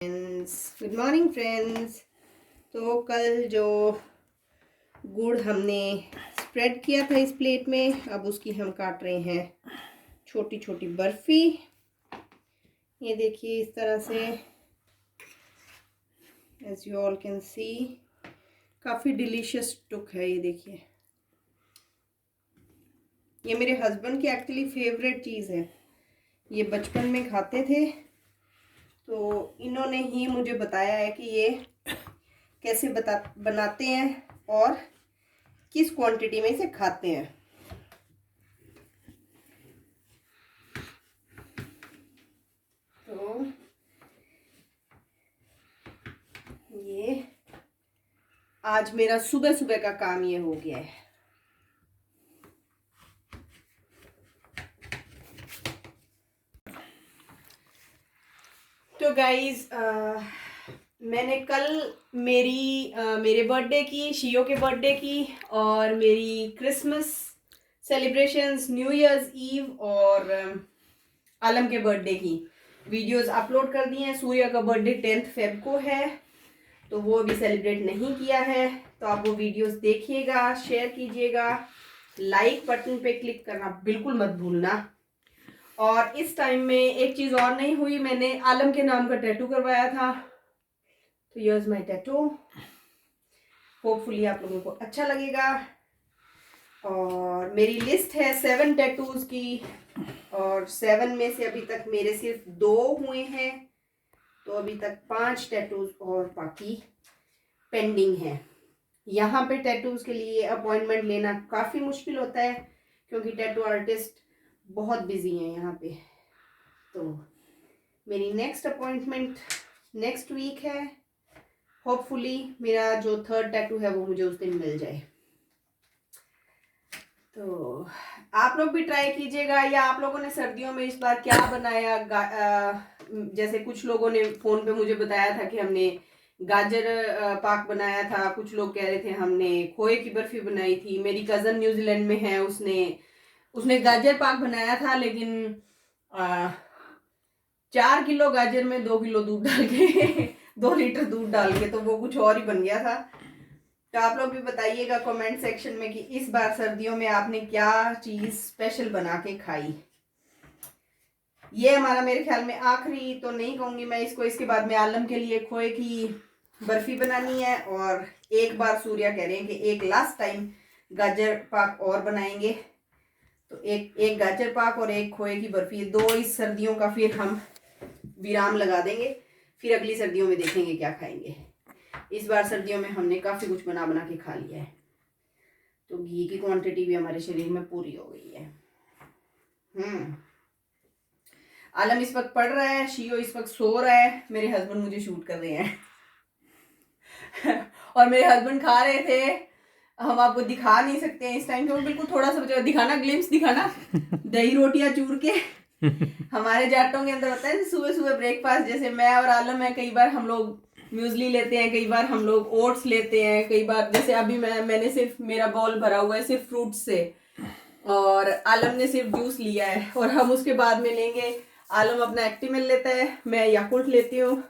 Good morning friends. तो कल जो गुड़ हमने स्प्रेड किया था इस प्लेट में, अब उसकी हम काट रहे हैं छोटी छोटी बर्फ़ी। ये देखिए इस तरह से, as you all can see, काफ़ी डिलीशियस टुक है। ये देखिए, ये मेरे हस्बैंड की एक्चुअली फेवरेट चीज़ है। ये बचपन में खाते थे, तो इन्होंने ही मुझे बताया है कि ये कैसे बनाते हैं और किस क्वांटिटी में इसे खाते हैं। तो ये आज मेरा सुबह सुबह का काम ये हो गया है। तो गाइज, मैंने कल मेरे बर्थडे की, शियो के बर्थडे की और merry Christmas celebrations, new year's eve और आलम के बर्थडे की वीडियोस अपलोड कर दी हैं। सूर्य का बर्थडे 10 फेब को है, तो वो अभी सेलिब्रेट नहीं किया है। तो आप वो वीडियोस देखिएगा, शेयर कीजिएगा, लाइक बटन पे क्लिक करना बिल्कुल मत भूलना। और इस टाइम में एक चीज़ और नहीं हुई, मैंने आलम के नाम का टैटू करवाया था। तो हियर्स माय टैटू। होपफुली आप लोगों को अच्छा लगेगा। और मेरी लिस्ट है 7 टैटूज की, और 7 में से अभी तक मेरे सिर्फ 2 हुए हैं। तो अभी तक 5 टैटूज और बाकी पेंडिंग है। यहाँ पे टैटूज के लिए अपॉइंटमेंट लेना काफ़ी मुश्किल होता है, क्योंकि टैटू आर्टिस्ट बहुत बिजी हैं यहाँ पे। तो मेरी नेक्स्ट अपॉइंटमेंट नेक्स्ट वीक है। होपफुली मेरा जो 3rd टैटू है वो मुझे उस दिन मिल जाए। तो आप लोग भी ट्राई कीजिएगा। या आप लोगों ने सर्दियों में इस बार क्या बनाया? जैसे कुछ लोगों ने फ़ोन पे मुझे बताया था कि हमने गाजर पाक बनाया था। कुछ लोग कह रहे थे हमने खोए की बर्फ़ी बनाई थी। मेरी कज़न न्यूजीलैंड में है, उसने गाजर पाक बनाया था, लेकिन 4 किलो गाजर में 2 किलो दूध डाल के 2 लीटर दूध डाल के, तो वो कुछ और ही बन गया था। तो आप लोग भी बताइएगा कमेंट सेक्शन में कि इस बार सर्दियों में आपने क्या चीज़ स्पेशल बना के खाई। ये हमारा मेरे ख्याल में आखिरी तो नहीं कहूँगी मैं इसको, इसके बाद में आलम के लिए खोए की बर्फ़ी बनानी है। और एक बार सूर्या कह रहे हैं कि एक लास्ट टाइम गाजर पाक और बनाएंगे। तो एक गाजर पाक और एक खोए की बर्फ़ी, 2 इस सर्दियों का फिर हम विराम लगा देंगे। फिर अगली सर्दियों में देखेंगे क्या खाएंगे। इस बार सर्दियों में हमने काफ़ी कुछ बना के खा लिया है। तो घी की क्वांटिटी भी हमारे शरीर में पूरी हो गई है। आलम इस वक्त पढ़ रहा है, शियो इस वक्त सो रहा है, मेरे हस्बैंड मुझे शूट कर रहे हैं और मेरे हस्बैंड खा रहे थे। हम आपको दिखा नहीं सकते हैं इस टाइम, क्योंकि बिल्कुल थोड़ा सा दिखाना, ग्लिम्स दिखाना। दही रोटियां चूर के हमारे जाटों के अंदर होता है सुबह सुबह ब्रेकफास्ट। जैसे मैं और आलम है, कई बार हम लोग म्यूजली लेते हैं, कई बार हम लोग ओट्स लेते हैं, कई बार जैसे अभी मैंने सिर्फ, मेरा बाउल भरा हुआ है सिर्फ फ्रूट्स से, और आलम ने सिर्फ जूस लिया है। और हम उसके बाद में लेंगे, आलम अपना एक्टिमल लेता है, मैं याकुल्ट लेती हूँ।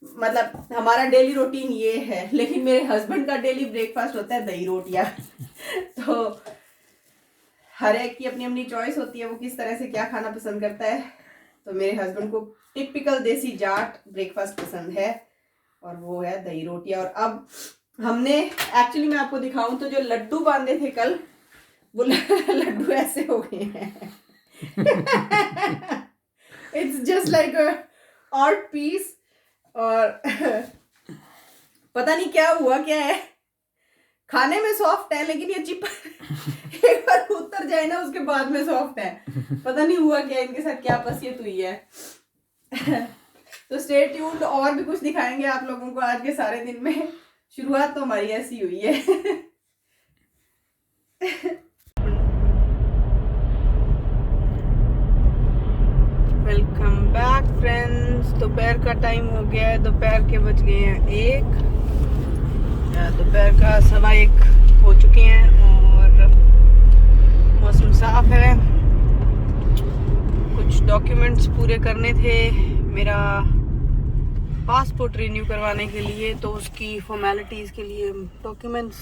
मतलब हमारा डेली रूटीन ये है। लेकिन मेरे हस्बैंड का डेली ब्रेकफास्ट होता है दही रोटियां। तो हर एक की अपनी अपनी चॉइस होती है, वो किस तरह से क्या खाना पसंद करता है। तो मेरे हस्बैंड को टिपिकल देसी जाट ब्रेकफास्ट पसंद है, और वो है दही रोटियां। और अब हमने एक्चुअली, मैं आपको दिखाऊं तो जो लड्डू बांधे थे कल, वो लड्डू ऐसे हो गए हैं। It's just like a art piece. और पता नहीं क्या हुआ, क्या है, खाने में सॉफ्ट है लेकिन ये चिप एक बार उतर जाए ना उसके बाद में सॉफ्ट है। पता नहीं हुआ क्या, इनके साथ क्या पसीत हुई है। तो स्टे ट्यून्ड, और भी कुछ दिखाएंगे आप लोगों को आज के सारे दिन में। शुरुआत तो हमारी ऐसी हुई है। Welcome back friends. दोपहर का टाइम हो गया है, दोपहर के बज गए हैं 1, दोपहर का 1:15 हो चुके हैं, और मौसम साफ है। कुछ डॉक्यूमेंट्स पूरे करने थे। मेरा पासपोर्ट रिन्यू करवाने के लिए, तो उसकी फॉर्मेलिटीज़ के लिए डॉक्यूमेंट्स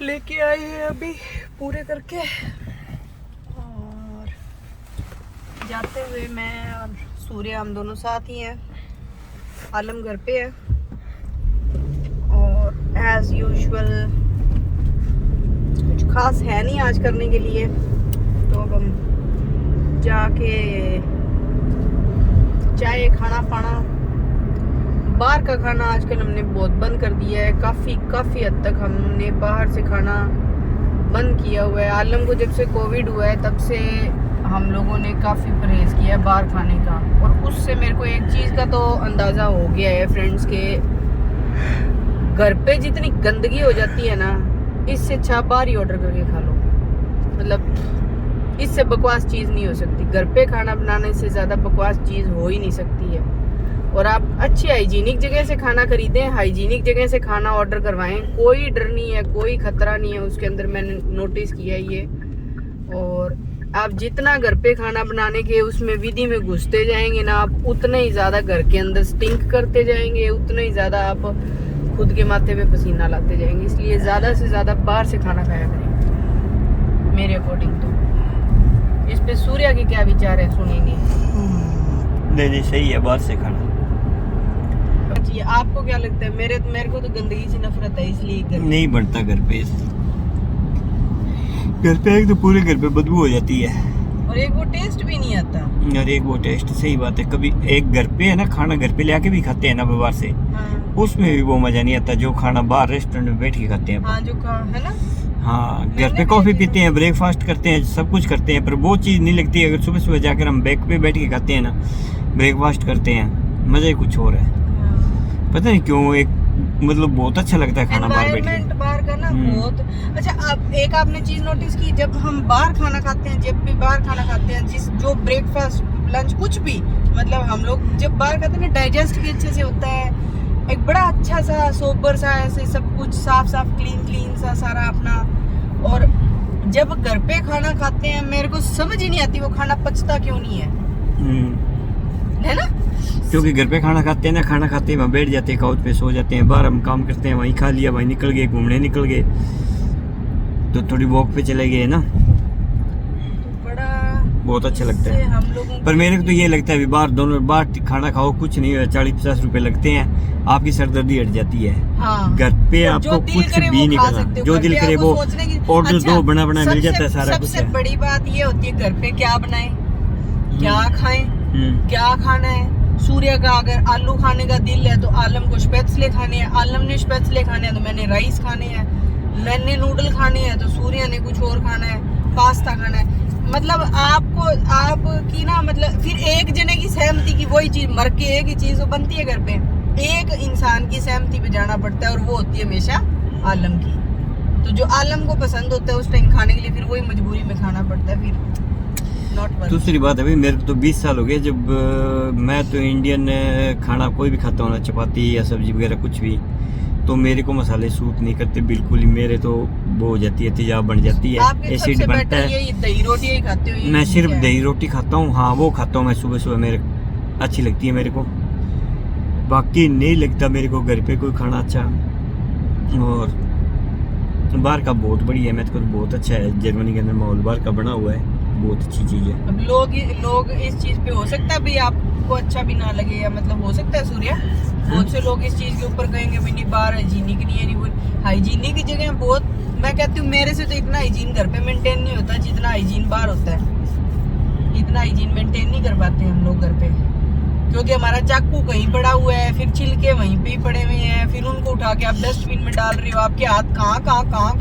लेके आई है अभी पूरे करके। और जाते हुए मैं और सूर्य हम दोनों साथ ही हैं। आलम घर पे है और एज यूजुअल कुछ खास है नहीं आज करने के लिए, तो अब हम जाके चाय खाना पाना, बाहर का खाना आजकल हमने बहुत बंद कर दिया है। काफ़ी हद तक हमने बाहर से खाना बंद किया हुआ है। आलम को जब से कोविड हुआ है तब से हम लोगों ने काफ़ी परहेज़ किया है बाहर खाने का। और उससे मेरे को एक चीज़ का तो अंदाज़ा हो गया है फ्रेंड्स के, घर पे जितनी गंदगी हो जाती है ना, इससे अच्छा बाहर ही ऑर्डर करके खा लो। मतलब इससे बकवास चीज़ नहीं हो सकती। घर पे खाना बनाने से ज़्यादा बकवास चीज़ हो ही नहीं सकती है। और आप अच्छी हाइजीनिक जगह से खाना खरीदें, हाइजीनिक जगह से खाना ऑर्डर करवाएं, कोई डर नहीं है, कोई खतरा नहीं है उसके अंदर। मैंने नोटिस किया है ये। और आप जितना घर पे खाना बनाने के उसमें विधि में घुसते जाएंगे ना, आप उतना ही ज़्यादा घर के अंदर स्टिंक करते जाएंगे, उतना ही ज़्यादा आप खुद के माथे पे पसीना लाते जाएंगे। इसलिए ज़्यादा से ज़्यादा बाहर से खाना खाया करें मेरे अकॉर्डिंग। तो इस पे सूर्या के क्या विचार है सुनेंगे। नहीं सही है बाहर से खाना। जी आपको क्या लगता है? मेरे को तो गंदगी से नफरत है, इसलिए नहीं बनता घर पे। घर पे एक तो पूरे घर पे बदबू हो जाती है और एक वो टेस्ट भी नहीं आता। और एक वो टेस्ट, सही बात है। कभी एक घर पे है ना खाना, घर पे ले आके भी खाते हैं ना बाहर से, हाँ। उसमें भी वो मजा नहीं आता जो खाना बाहर रेस्टोरेंट में बैठ के खाते हैं। हाँ, जो है ना। हाँ, घर पे कॉफी पीते हैं, ब्रेकफास्ट करते हैं, सब कुछ करते हैं, पर वो चीज़ नहीं लगती। अगर सुबह सुबह जाकर हम बैक पे बैठ के खाते हैं ना, ब्रेकफास्ट करते हैं, मजा ही कुछ और है। पता नहीं क्यों, एक मतलब बहुत अच्छा लगता है खाना बाहर बैठ के। बाहर का ना बहुत अच्छा। अब एक आपने चीज नोटिस की, जब हम बाहर खाना खाते हैं, जब भी बाहर खाना खाते हैं, जो ब्रेकफास्ट लंच कुछ भी, मतलब हम लोग जब बाहर खाते हैं ना, डाइजेस्ट भी अच्छे से होता है। एक बड़ा अच्छा सा सोबर सा ऐसे सब कुछ साफ क्लीन सा सारा अपना। और जब घर पे खाना खाते हैं, मेरे को समझ ही नहीं आती वो खाना पचता क्यों नहीं है ना। क्योंकि घर पे खाना खाते हैं ना, खाना खाते हैं वहाँ बैठ जाते हैं, काउच पे सो जाते हैं। बाहर हम काम करते हैं, वहीं खा लिया, वहीं निकल गए, घूमने निकल गए, तो थोड़ी वॉक पे चले गए ना, तो बड़ा बहुत अच्छा लगता है। हम लोगों पर मेरे को तो ये लगता है बाहर दोनों बाहर खाना खाओ, कुछ नहीं है, 40-50 रुपए लगते हैं, आपकी सरदर्दी हट जाती है। हाँ। घर पे आपको कुछ भी नहीं करना, जो दिल करे वो ऑर्डर दो, बना मिल जाता है सारा कुछ। सबसे बड़ी बात ये होती है घर पे क्या बनाए, क्या खाएं, क्या खाना है। सूर्य का अगर आलू खाने का दिल है तो आलम को स्पेशले खाने हैं, आलम ने स्पेशले खाने हैं तो मैंने राइस खाने हैं, मैंने नूडल खाने हैं तो सूर्य ने कुछ और खाना है, पास्ता खाना है। मतलब आपकी ना, मतलब फिर एक जने की सहमति की वही चीज मर के एक ही चीज बनती है घर पे, एक इंसान की सहमति पे जाना पड़ता है, और वो होती है हमेशा आलम की। तो जो आलम को पसंद होता है उस टाइम खाने के लिए, फिर वही मजबूरी में खाना पड़ता है। फिर दूसरी बात है भाई, मेरे को तो 20 साल हो गए जब मैं तो इंडियन खाना कोई भी खाता हूँ ना, चपाती या सब्जी वगैरह कुछ भी, तो मेरे को मसाले सूट नहीं करते बिल्कुल ही। मेरे तो वो हो जाती है, तेजाब बन जाती है, एसिड बनता है। दही रोटी ही खाते हो? मैं सिर्फ दही रोटी खाता हूँ। हाँ, वो खाता हूँ मैं सुबह सुबह, मेरे अच्छी लगती है मेरे को, बाकी नहीं लगता मेरे को घर पे कोई खाना अच्छा। और बाहर का बहुत बढ़िया है, मैं तो बहुत अच्छा है। जर्मनी के अंदर माहौल बाहर का बना हुआ है, बहुत अच्छी चीज है। अब लोग इस चीज पे, हो सकता है भाई आपको अच्छा भी ना लगे, या मतलब हो सकता है सूर्या, बहुत से लोग इस चीज के ऊपर कहेंगे भाई नहीं बाहर हाइजीनिक नहीं है, नहीं वो हाइजीनिक की जगह बहुत। मैं कहती हूँ मेरे से तो इतना हाइजीन घर पे मेंटेन नहीं होता जितना हाइजीन बाहर होता है। इतना हाइजीन मेंटेन नहीं कर पाते हम लोग घर पे, क्योंकि हमारा चाकू कहीं पड़ा हुआ है, फिर छिलके वहीं पे ही पड़े हुए हैं, फिर उनको उठा के आप डस्टबिन में डाल रहे हो। आपके हाथ कहाँ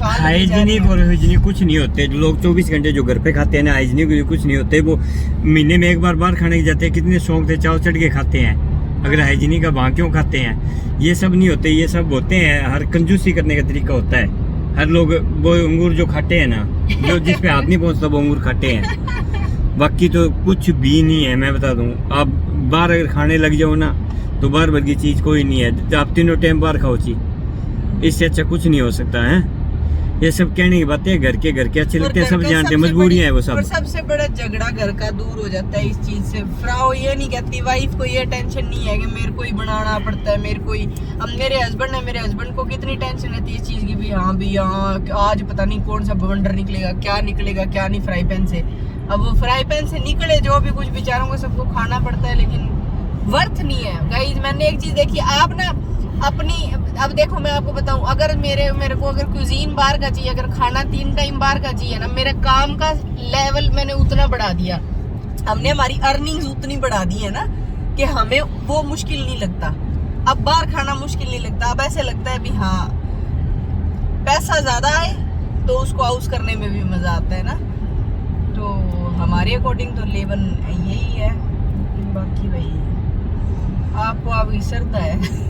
हाइजीनिक और हाइजीनिक कुछ नहीं होते। जो लोग 24 घंटे जो घर पे खाते हैं ना, हाइजीनिक कुछ नहीं होते। वो महीने में एक बार बाहर खाने के जाते हैं, कितने शौक से चाव चढ़ के खाते हैं। अगर हाइजीनिक का वहाँ क्यों खाते हैं? ये सब नहीं होते, ये सब होते हैं, हर कंजूसी करने का तरीका होता है। हर लोग वो अंगूर जो खाते हैं ना, जो जिस पे हाथ नहीं पहुँचता वो अंगूर खाते हैं, बाकी तो कुछ भी नहीं है। मैं बता दूं, आप बाहर अगर खाने लग जाओ ना, तो बाहर भर की चीज़ कोई नहीं है। आप तीनों टाइम बाहर खाओ चीज, इससे अच्छा कुछ नहीं हो सकता है। ये सब कहने की बातें घर के अच्छे और लगते हैं, घर सब का जानते हैं, सबसे मजबूरियां है वो बड़ी- और सब। सबसे बड़ा झगड़ा घर का दूर हो जाता है इस चीज से। फ्राउ ये नहीं कहती, वाइफ को ये टेंशन नहीं है कि मेरे को ही बनाना पड़ता है, मेरे को ही। अब मेरे हस्बैंड है, मेरे हस्बैंड को कितनी टेंशन रहती है इस चीज की भी, हाँ भी हाँ आज पता नहीं कौन सा बवंडर निकलेगा, क्या नहीं फ्राई पैन से। अब वो फ्राई पैन से निकले जो भी कुछ, बेचारों को सबको खाना पड़ता है, लेकिन वर्थ नहीं है गाइस। मैंने एक चीज देखी, आप ना अपनी, अब देखो मैं आपको बताऊं, अगर मेरे को अगर कुजीन बाहर का चाहिए, अगर खाना 3 टाइम बाहर का चाहिए ना, मेरे काम का लेवल मैंने उतना बढ़ा दिया, हमने हमारी अर्निंग्स उतनी बढ़ा दी है ना कि हमें वो मुश्किल नहीं लगता। अब बाहर खाना मुश्किल नहीं लगता, अब ऐसे लगता है भी हाँ पैसा ज्यादा आए तो उसको हाउस करने में भी मजा आता है ना। तो हमारे अकॉर्डिंग तो लेवन यही है, बाकी भाई आपको आपकी श्रद्धा है।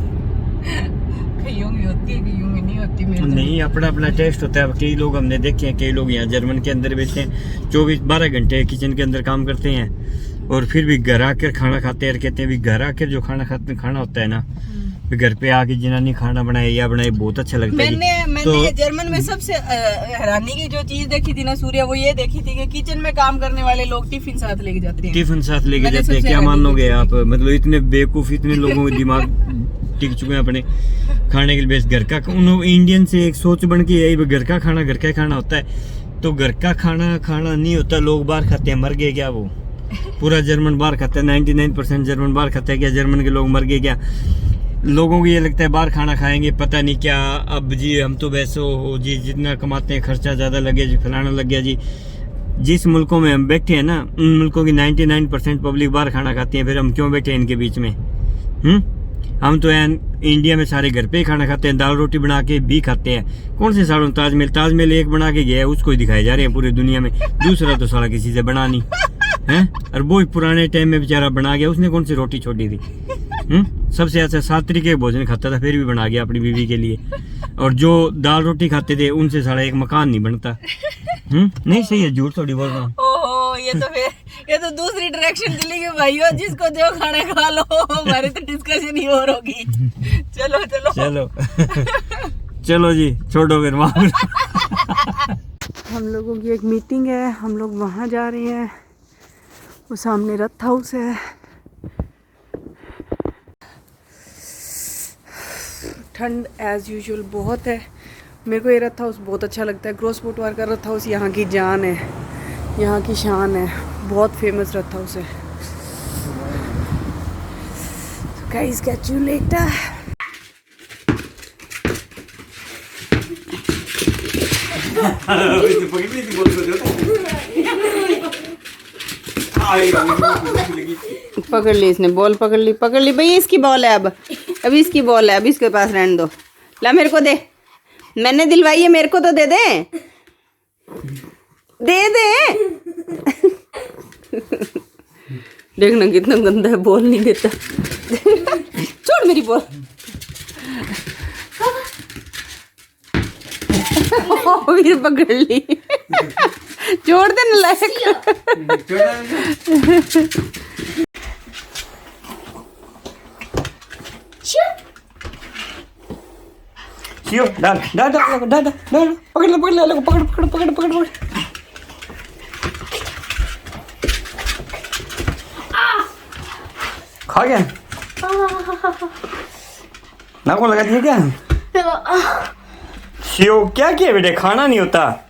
कईयों की होती है, कईयों की नहीं होती। मेरे नहीं, अपना अपना टेस्ट होता है। कई लोग हमने देखे हैं, कई लोग यहाँ जर्मन के अंदर बैठते हैं 24-12 घंटे किचन के अंदर काम करते हैं और फिर भी घर आकर खाना खाते हैं और कहते हैं भी घर आकर जो खाना होता है ना, घर पे आके जिन्होंने खाना बनाया या बनाए बहुत अच्छा लगता है। मैंने जर्मन में सबसे हैरानी की जो चीज देखी थी ना सूर्या, वो ये देखी थी कि किचन में काम करने वाले लोग टिफिन साथ लेके जाते हैं। टिफिन साथ लेके जाते हैं, क्या मानोगे आप? मतलब इतने बेवकूफ, इतने लोगों के दिमाग टिक चुके हैं अपने खाने के लिए। बेस घर का, उन इंडियन से एक सोच बन के यही घर का ही खाना होता है। तो घर का खाना नहीं होता, लोग बाहर खाते हैं। मर गए क्या वो? पूरा जर्मन बाहर खाता है, 99% जर्मन बाहर खाता है। क्या जर्मन के लोग मर गए क्या? लोगों को ये लगता है बाहर खाना खाएंगे पता नहीं क्या, अब जी हम तो वैसे हो जी, जितना कमाते हैं खर्चा ज़्यादा लगे जी, फलाना लग गया जी। जिस मुल्कों में हम बैठे हैं ना, उन मुल्कों की 99% पब्लिक बाहर खाना खाती है, फिर हम क्यों बैठे हैं इनके बीच में? हम तो इंडिया में सारे घर पे ही खाना खाते हैं, दाल रोटी बना के भी खाते हैं। कौन से सालों ताजमहल एक बना के गया है, उसको ही दिखाए जा रहे हैं पूरी दुनिया में। दूसरा तो साला किसी से बना नहीं है, और वो पुराने टाइम में बेचारा बना गया, उसने कौन सी रोटी छोड़ी थी? सबसे अच्छा 7 तरीके के भोजन खाता था, फिर भी बना गया अपनी बीवी के लिए। और जो दाल रोटी खाते थे उनसे साला एक मकान नहीं बनता। नहीं सही है, झूठ थोड़ी बोल रहा हूँ। ओहो, ये तो दूसरी डायरेक्शन चली गई भाइयों। जिसको जो खाने खा लो, हमारे तो डिस्कशन ही और होगी। चलो जी, छोड़ो फिर वहाँ। हम लोगों की एक मीटिंग है, हम लोग वहाँ जा रहे हैं। वो सामने रथ हाउस है। ठंड एज यूजुअल बहुत है। मेरे को ये रथ हाउस बहुत अच्छा लगता है। ग्रोसपोर्ट वार का रथ हाउस यहाँ की जान है, यहाँ की शान है। बहुत फेमस रथ हाउस है। Guys, catch you later. पकड़ ली इसने, बॉल पकड़ ली भैया। इसकी बॉल है, अब अभी इसकी बॉल है, अभी इसके पास रहने दो। ला मेरे को दे, मैंने दिलवाई है, मेरे को तो दे दे। देखना कितना गंदा है, बॉल नहीं देता। छोड़ मेरी बॉल। फिर पकड़ ली। छोड़ दे नालायक। पकड़। खा गया? नाक में लगा दिया क्या? शिव क्या किया बेटे? खाना नहीं होता?